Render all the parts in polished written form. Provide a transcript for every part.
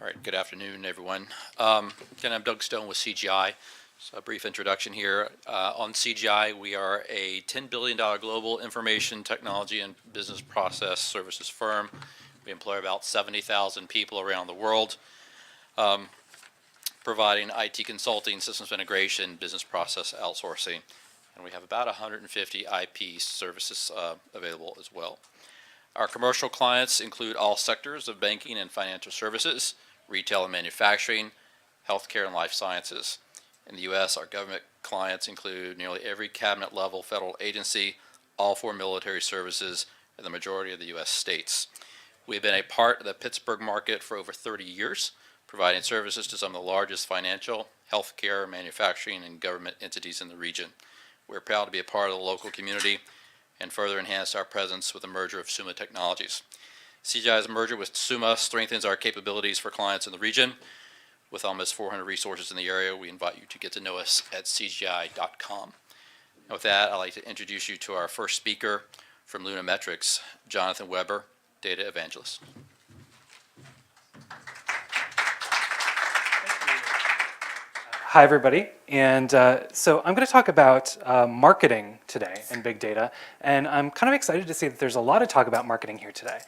right, good afternoon, everyone. Again, I'm Doug Stone with CGI. So a brief introduction here. On CGI, we are a $10 billion global information technology and business process services firm. We employ about 70,000 people around the world, providing IT consulting, systems integration, business process outsourcing. And we have about 150 IP services available as well. Our commercial clients include all sectors of banking and financial services, retail and manufacturing, healthcare and life sciences. In the U.S., our government clients include nearly every cabinet level federal agency, all four military services, and the majority of the U.S. states. We've been a part of the Pittsburgh market for over 30 years, providing services to some of the largest financial, healthcare, manufacturing, and government entities in the region. We're proud to be a part of the local community and further enhance our presence with the merger of Summa Technologies. CGI's merger with Summa strengthens our capabilities for clients in the region. With almost 400 resources in the area, we invite you to get to know us at cgi.com. And with that, I'd like to introduce you to our first speaker from Lunametrics, Jonathan Weber, Data Evangelist. Hi, everybody. And so I'm going to talk about marketing today and big data. And I'm kind of excited to see that there's a lot of talk about marketing here today.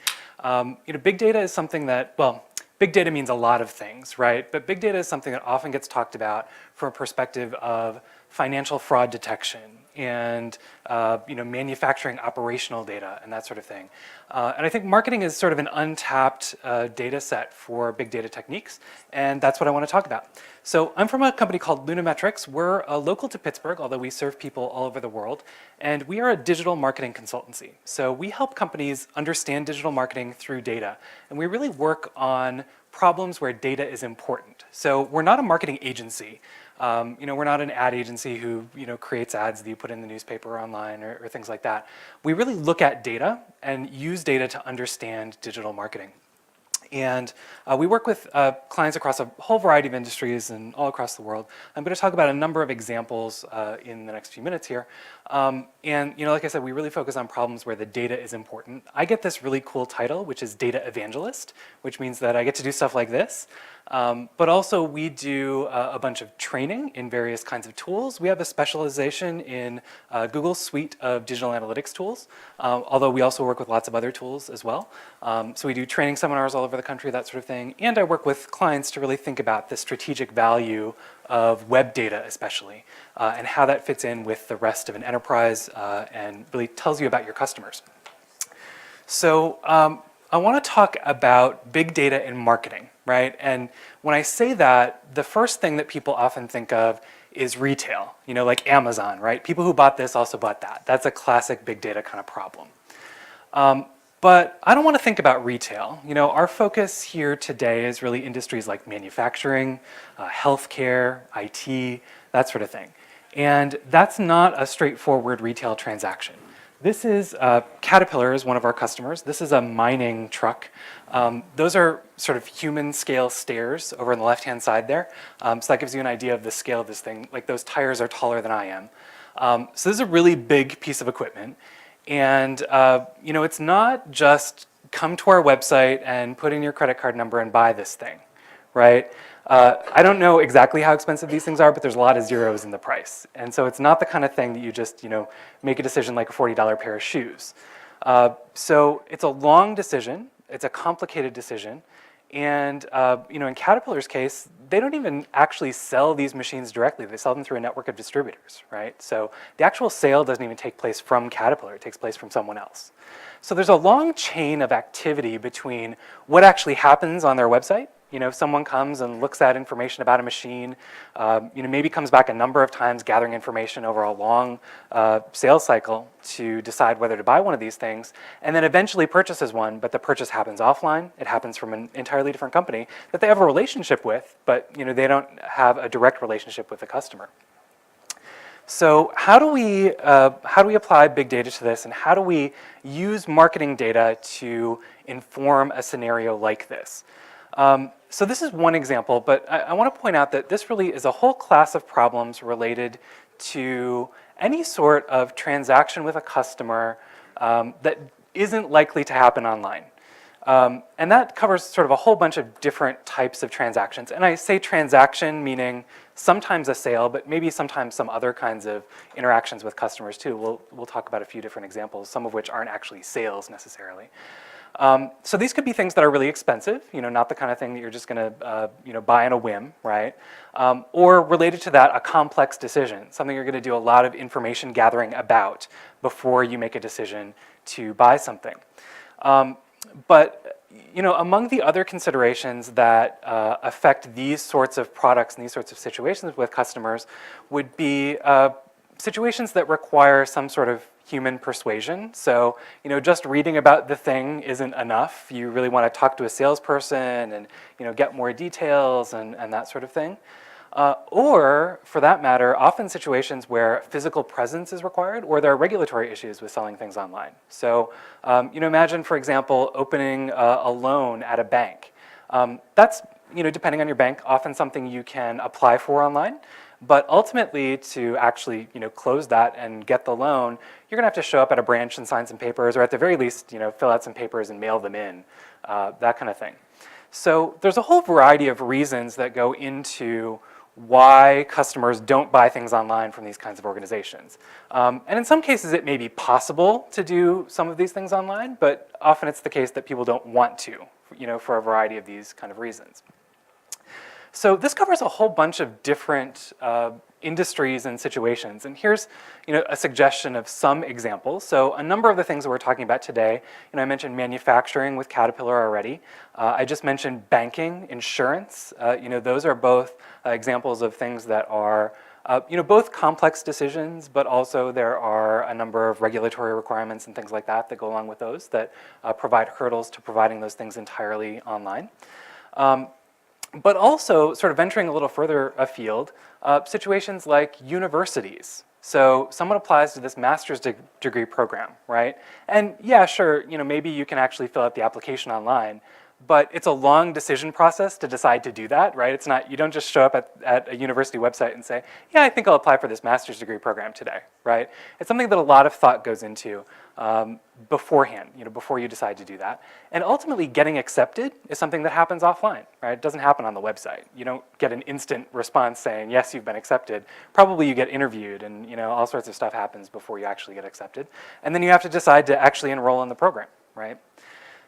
Big data is something that, well, big data means a lot of things, right? But big data is something that often gets talked about from a perspective of financial fraud detection and manufacturing operational data and that sort of thing. And I think marketing is sort of an untapped data set for big data techniques, and that's what I want to talk about. So I'm from a company called Lunametrics. We're local to Pittsburgh, although we serve people all over the world, and we are a digital marketing consultancy. So we help companies understand digital marketing through data, and we really work on problems where data is important. So we're not a marketing agency. We're not an ad agency who creates ads that you put in the newspaper or online or things like that. We really look at data and use data to understand digital marketing. And we work with clients across a whole variety of industries and all across the world. I'm going to talk about a number of examples in the next few minutes here. Like I said, we really focus on problems where the data is important. I get this really cool title, which is Data Evangelist, which means that I get to do stuff like this. But also we do a bunch of training in various kinds of tools. We have a specialization in Google's suite of digital analytics tools, although we also work with lots of other tools as well. So we do training seminars all over the country, that sort of thing. And I work with clients to really think about the strategic value of web data especially, and how that fits in with the rest of an enterprise and really tells you about your customers. So I want to talk about big data in marketing, right? And when I say that, the first thing that people often think of is retail, like Amazon, right? People who bought this also bought that. That's a classic big data kind of problem. But I don't want to think about retail. Our focus here today is really industries like manufacturing, healthcare, IT, that sort of thing. And that's not a straightforward retail transaction. This is Caterpillar is one of our customers. This is a mining truck. Those are sort of human scale stairs over on the left-hand side there. So that gives you an idea of the scale of this thing. Like those tires are taller than I am. So this is a really big piece of equipment. And it's not just come to our website and put in your credit card number and buy this thing, right? I don't know exactly how expensive these things are, but there's a lot of zeros in the price. And so it's not the kind of thing that you just, make a decision like a $40 pair of shoes. So it's a long decision. It's a complicated decision. And, in Caterpillar's case, they don't even actually sell these machines directly. They sell them through a network of distributors, right? So the actual sale doesn't even take place from Caterpillar. It takes place from someone else. So there's a long chain of activity between what actually happens on their website. If someone comes and looks at information about a machine, maybe comes back a number of times gathering information over a long sales cycle to decide whether to buy one of these things, and then eventually purchases one, but the purchase happens offline. It happens from an entirely different company that they have a relationship with, but they don't have a direct relationship with the customer. So how do we apply big data to this, and how do we use marketing data to inform a scenario like this? So this is one example, but I want to point out that this really is a whole class of problems related to any sort of transaction with a customer that isn't likely to happen online. And that covers sort of a whole bunch of different types of transactions. And I say transaction meaning sometimes a sale, but maybe sometimes some other kinds of interactions with customers too. We'll talk about a few different examples, some of which aren't actually sales necessarily. So these could be things that are really expensive, not the kind of thing that you're just going to buy on a whim, right? Or related to that, a complex decision, something you're going to do a lot of information gathering about before you make a decision to buy something. But among the other considerations that affect these sorts of products and these sorts of situations with customers would be situations that require some sort of human persuasion. So, just reading about the thing isn't enough. You really want to talk to a salesperson and, get more details and that sort of thing. Or, for that matter, often situations where physical presence is required or there are regulatory issues with selling things online. So, imagine, for example, opening a loan at a bank. That's, depending on your bank, often something you can apply for online. But ultimately, to actually, close that and get the loan, you're going to have to show up at a branch and sign some papers, or at the very least, fill out some papers and mail them in, that kind of thing. So there's a whole variety of reasons that go into why customers don't buy things online from these kinds of organizations. And in some cases, it may be possible to do some of these things online, but often it's the case that people don't want to, for a variety of these kind of reasons. So this covers a whole bunch of different industries and situations. And here's a suggestion of some examples. So a number of the things that we're talking about today, I mentioned manufacturing with Caterpillar already. I just mentioned banking, insurance. Those are both examples of things that are both complex decisions, but also there are a number of regulatory requirements and things like that that go along with those that provide hurdles to providing those things entirely online. But also, sort of venturing a little further afield, situations like universities. So someone applies to this master's degree program, right? And yeah, sure, maybe you can actually fill out the application online, but it's a long decision process to decide to do that, right? It's not, you don't just show up at a university website and say, yeah, I think I'll apply for this master's degree program today, right? It's something that a lot of thought goes into beforehand, before you decide to do that. And ultimately, getting accepted is something that happens offline, right? It doesn't happen on the website. You don't get an instant response saying, yes, you've been accepted. Probably you get interviewed and all sorts of stuff happens before you actually get accepted. And then you have to decide to actually enroll in the program, right?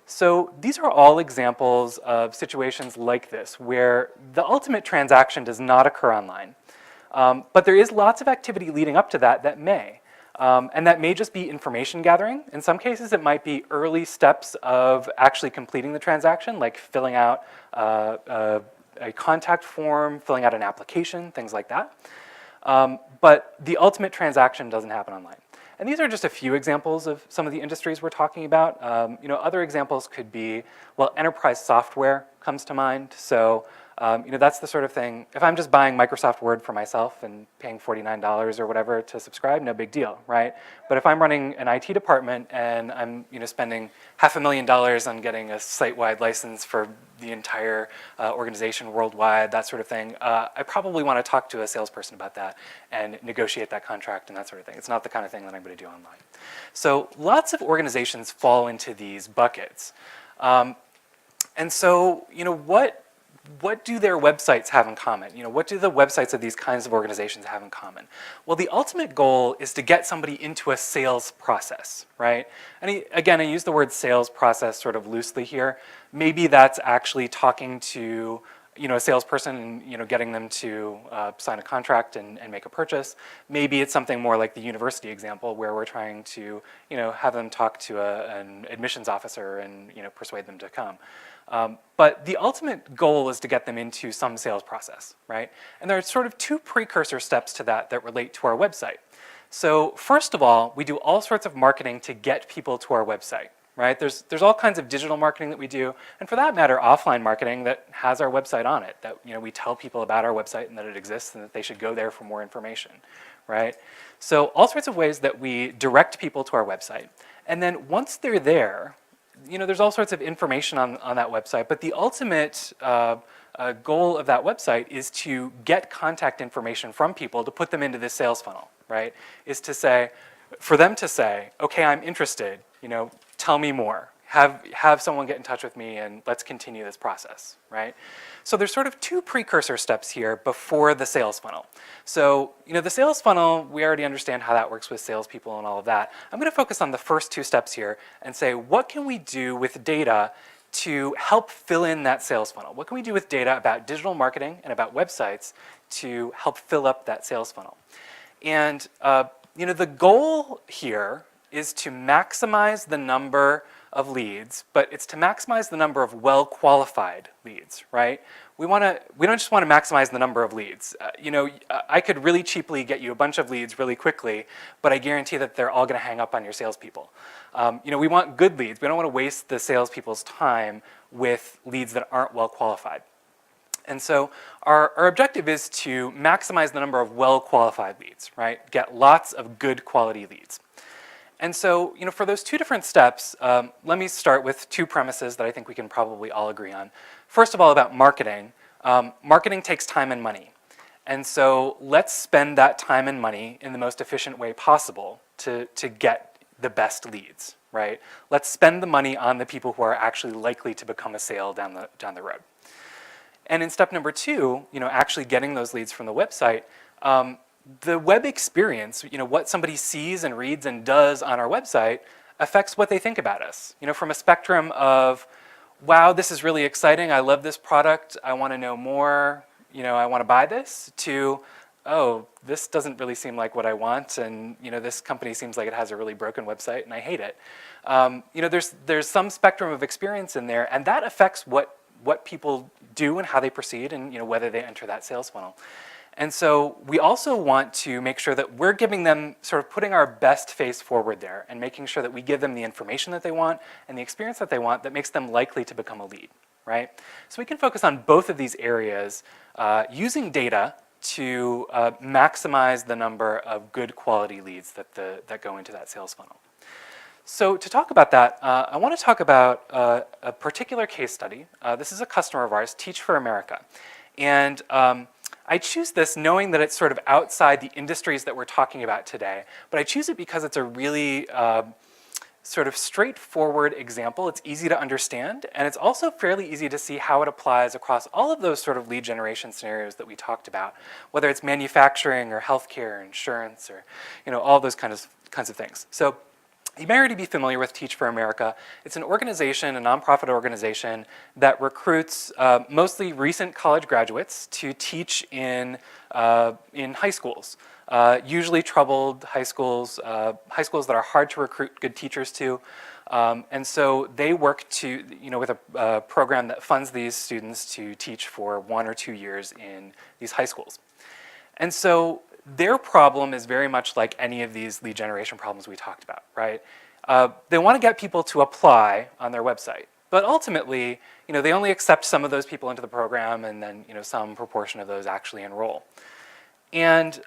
So these are all examples of situations like this where the ultimate transaction does not occur online. But there is lots of activity leading up to that may. And that may just be information gathering. In some cases, it might be early steps of actually completing the transaction, like filling out a contact form, filling out an application, things like that. But the ultimate transaction doesn't happen online. And these are just a few examples of some of the industries we're talking about. Other examples could be, well, enterprise software comes to mind. So, that's the sort of thing, if I'm just buying Microsoft Word for myself and paying $49 or whatever to subscribe, no big deal, right? But if I'm running an IT department and I'm, spending $500,000 on getting a site-wide license for the entire organization worldwide, that sort of thing, I probably want to talk to a salesperson about that and negotiate that contract and that sort of thing. It's not the kind of thing that I'm going to do online. So lots of organizations fall into these buckets. And so, what do their websites have in common? What do the websites of these kinds of organizations have in common? Well, the ultimate goal is to get somebody into a sales process, right? And again, I use the word sales process sort of loosely here. Maybe that's actually talking to a salesperson and getting them to sign a contract and make a purchase. Maybe it's something more like the university example where we're trying to have them talk to an admissions officer and persuade them to come. But the ultimate goal is to get them into some sales process, right? And there are sort of two precursor steps to that relate to our website. So first of all, we do all sorts of marketing to get people to our website, right? There's all kinds of digital marketing that we do, and for that matter, offline marketing that has our website on it, that we tell people about our website and that it exists and that they should go there for more information, right? So all sorts of ways that we direct people to our website. And then once they're there, there's all sorts of information on that website, but the ultimate goal of that website is to get contact information from people to put them into this sales funnel, right? Is to say, for them to say, okay, I'm interested, tell me more. have someone get in touch with me and let's continue this process, right? So there's sort of two precursor steps here before the sales funnel. So, the sales funnel, we already understand how that works with salespeople and all of that. I'm going to focus on the first two steps here and say, what can we do with data to help fill in that sales funnel? What can we do with data about digital marketing and about websites to help fill up that sales funnel? And the goal here is to maximize the number of leads, but it's to maximize the number of well-qualified leads, right? We don't just want to maximize the number of leads. I could really cheaply get you a bunch of leads really quickly, but I guarantee that they're all going to hang up on your salespeople. We want good leads. We don't want to waste the salespeople's time with leads that aren't well-qualified. And so our objective is to maximize the number of well-qualified leads, right? Get lots of good quality leads. And so, for those two different steps, let me start with two premises that I think we can probably all agree on. First of all, about marketing. Marketing takes time and money. And so let's spend that time and money in the most efficient way possible to get the best leads, right? Let's spend the money on the people who are actually likely to become a sale down the road. And in step number two, actually getting those leads from the website, the web experience, what somebody sees and reads and does on our website affects what they think about us. From a spectrum of, wow, this is really exciting, I love this product, I want to know more, I want to buy this, to, oh, this doesn't really seem like what I want, and this company seems like it has a really broken website and I hate it. There's some spectrum of experience in there, and that affects what people do and how they proceed and whether they enter that sales funnel. And so we also want to make sure that we're giving them, sort of putting our best face forward there and making sure that we give them the information that they want and the experience that they want that makes them likely to become a lead, right? So we can focus on both of these areas using data to maximize the number of good quality leads that go into that sales funnel. So to talk about that, I want to talk about a particular case study. This is a customer of ours, Teach for America. And I choose this knowing that it's sort of outside the industries that we're talking about today, but I choose it because it's a really sort of straightforward example. It's easy to understand, and it's also fairly easy to see how it applies across all of those sort of lead generation scenarios that we talked about, whether it's manufacturing or healthcare or insurance or all those kinds of things. So you may already be familiar with Teach for America. It's an organization, a nonprofit organization that recruits mostly recent college graduates to teach in high schools, usually troubled high schools that are hard to recruit good teachers to. And so they work with a program that funds these students to teach for 1 or 2 years in these high schools. And so their problem is very much like any of these lead generation problems we talked about, right? They want to get people to apply on their website, but ultimately, they only accept some of those people into the program, and then some proportion of those actually enroll. And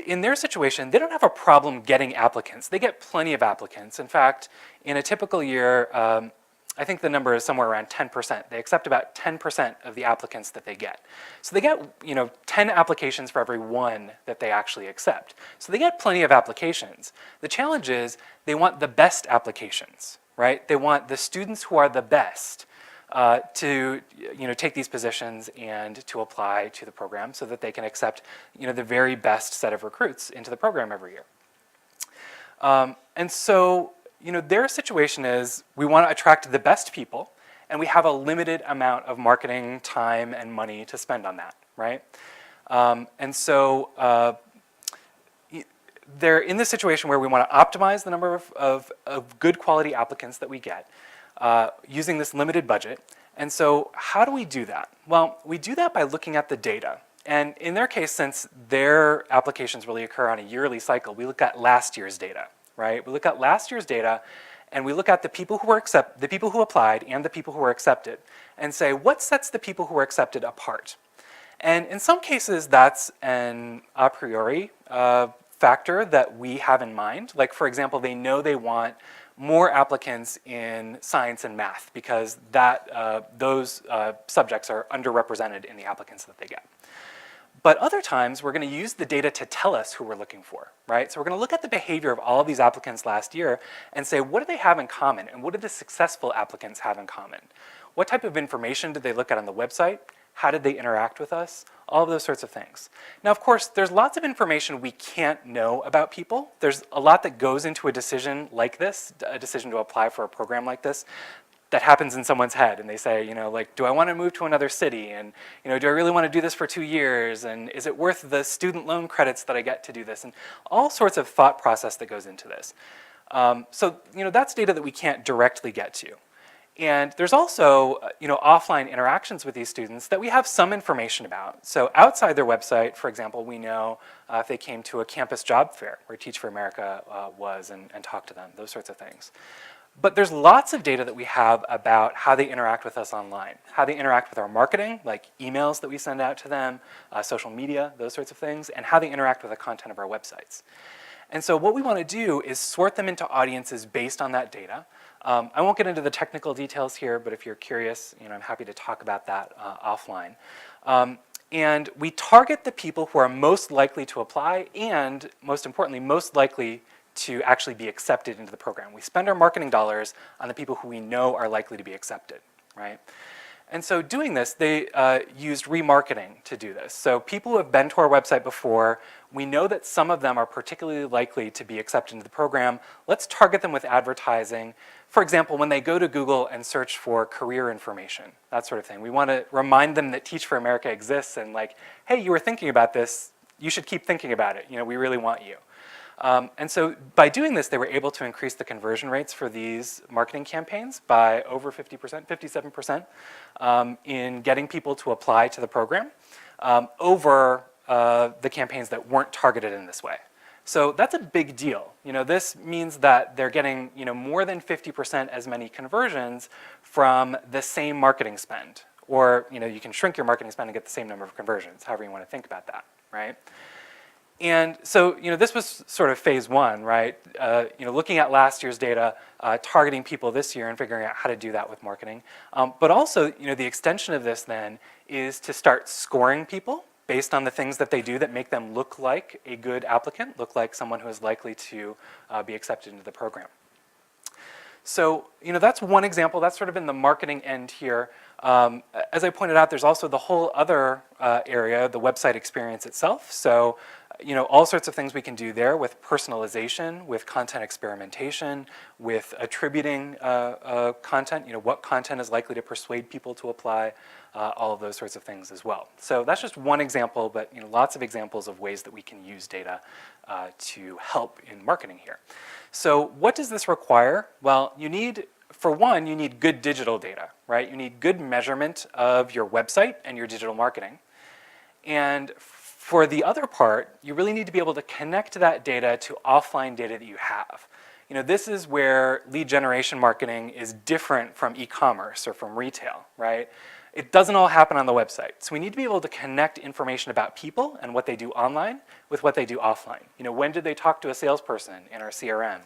in their situation, they don't have a problem getting applicants. They get plenty of applicants. In fact, in a typical year, I think the number is somewhere around 10%. They accept about 10% of the applicants that they get. So they get 10 applications for every one that they actually accept. So they get plenty of applications. The challenge is they want the best applications, right? They want the students who are the best to take these positions and to apply to the program so that they can accept the very best set of recruits into the program every year. And so their situation is we want to attract the best people, and we have a limited amount of marketing time and money to spend on that, right? And so they're in this situation where we want to optimize the number of good quality applicants that we get using this limited budget. And so how do we do that? Well, we do that by looking at the data. And in their case, since their applications really occur on a yearly cycle, we look at last year's data. Right? We look at last year's data, and we look at the people who applied and the people who were accepted, and say what sets the people who were accepted apart. And in some cases, that's an a priori factor that we have in mind. Like, for example, they know they want more applicants in science and math because those subjects are underrepresented in the applicants that they get. But other times, we're going to use the data to tell us who we're looking for, right? So we're going to look at the behavior of all of these applicants last year and say, what do they have in common? And what do the successful applicants have in common? What type of information did they look at on the website? How did they interact with us? All of those sorts of things. Now, of course, there's lots of information we can't know about people. There's a lot that goes into a decision like this, a decision to apply for a program like this, that happens in someone's head, and they say, like, do I want to move to another city? And, do I really want to do this for 2 years? And is it worth the student loan credits that I get to do this? And all sorts of thought process that goes into this. So, that's data that we can't directly get to. And there's also, offline interactions with these students that we have some information about. So outside their website, for example, we know if they came to a campus job fair where Teach for America was and talked to them, those sorts of things. But there's lots of data that we have about how they interact with us online, how they interact with our marketing, like emails that we send out to them, social media, those sorts of things, and how they interact with the content of our websites. And so what we want to do is sort them into audiences based on that data. I won't get into the technical details here, but if you're curious, I'm happy to talk about that offline. And we target the people who are most likely to apply and, most importantly, most likely to actually be accepted into the program. We spend our marketing dollars on the people who we know are likely to be accepted, right? And so doing this, they used remarketing to do this. So people who have been to our website before, we know that some of them are particularly likely to be accepted into the program. Let's target them with advertising. For example, when they go to Google and search for career information, that sort of thing. We want to remind them that Teach for America exists and like, hey, you were thinking about this, you should keep thinking about it. We really want you. And so by doing this, they were able to increase the conversion rates for these marketing campaigns by over 50%, 57%, in getting people to apply to the program over the campaigns that weren't targeted in this way. So that's a big deal. This means that they're getting more than 50% as many conversions from the same marketing spend. Or you can shrink your marketing spend and get the same number of conversions, however you want to think about that, right? And so, this was sort of phase one, right? Looking at last year's data, targeting people this year and figuring out how to do that with marketing. But also, the extension of this then is to start scoring people based on the things that they do that make them look like a good applicant, look like someone who is likely to be accepted into the program. So, that's one example. That's sort of in the marketing end here. As I pointed out, there's also the whole other area, the website experience itself. So, all sorts of things we can do there with personalization, with content experimentation, with attributing content, what content is likely to persuade people to apply, all of those sorts of things as well. So that's just one example, but lots of examples of ways that we can use data to help in marketing here. So what does this require? Well, for one, you need good digital data, right? You need good measurement of your website and your digital marketing. And for the other part, you really need to be able to connect that data to offline data that you have. This is where lead generation marketing is different from e-commerce or from retail, right? It doesn't all happen on the website. So we need to be able to connect information about people and what they do online with what they do offline. When did they talk to a salesperson in our CRM?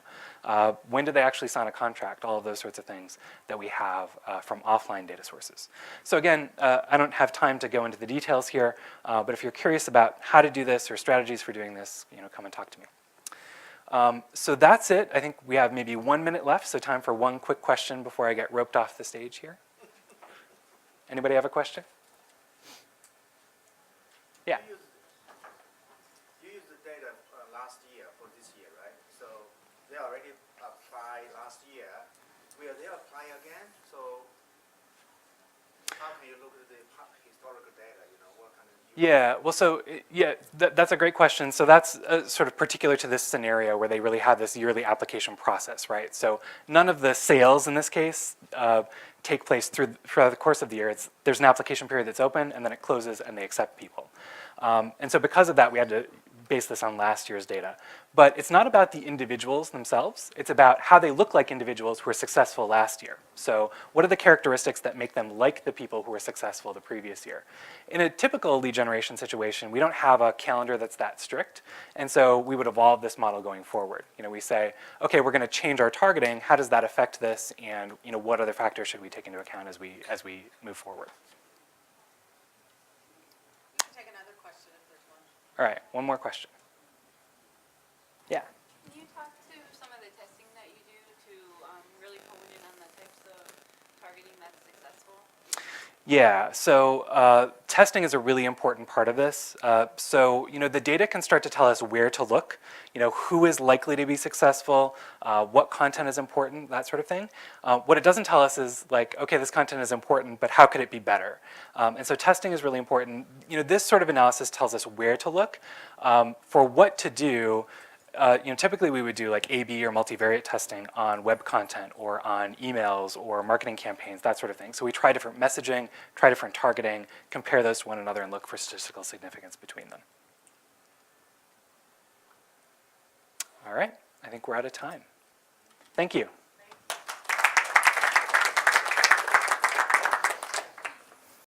When did they actually sign a contract? All of those sorts of things that we have from offline data sources. So again, I don't have time to go into the details here, but if you're curious about how to do this or strategies for doing this, come and talk to me. So that's it. I think we have maybe 1 minute left, so time for one quick question before I get roped off the stage here. Anybody have a question? Yeah. You used the data last year for this year, right? So they already applied last year. Will they apply again? So how can you look at the historical data? What kind of Yeah, well, so yeah, that's a great question. So that's sort of particular to this scenario where they really have this yearly application process, right? So none of the sales in this case take place throughout the course of the year. There's an application period that's open, and then it closes, and they accept people. And so because of that, we had to base this on last year's data. But it's not about the individuals themselves. It's about how they look like individuals who were successful last year. So what are the characteristics that make them like the people who were successful the previous year? In a typical lead generation situation, we don't have a calendar that's that strict. And so we would evolve this model going forward. We say, okay, we're going to change our targeting. How does that affect this? And what other factors should we take into account as we move forward? Take another question if All right, one more question. Yeah. Can you talk to some of the testing that you do to really hone in on the types of targeting that's successful? Yeah, so testing is a really important part of this. So, the data can start to tell us where to look, who is likely to be successful, what content is important, that sort of thing. What it doesn't tell us is like, okay, this content is important, but how could it be better? And so testing is really important. This sort of analysis tells us where to look. For what to do, typically we would do like A/B or multivariate testing on web content or on emails or marketing campaigns, that sort of thing. So we try different messaging, try different targeting, compare those to one another, and look for statistical significance between them. All right, I think we're out of time. Thank you.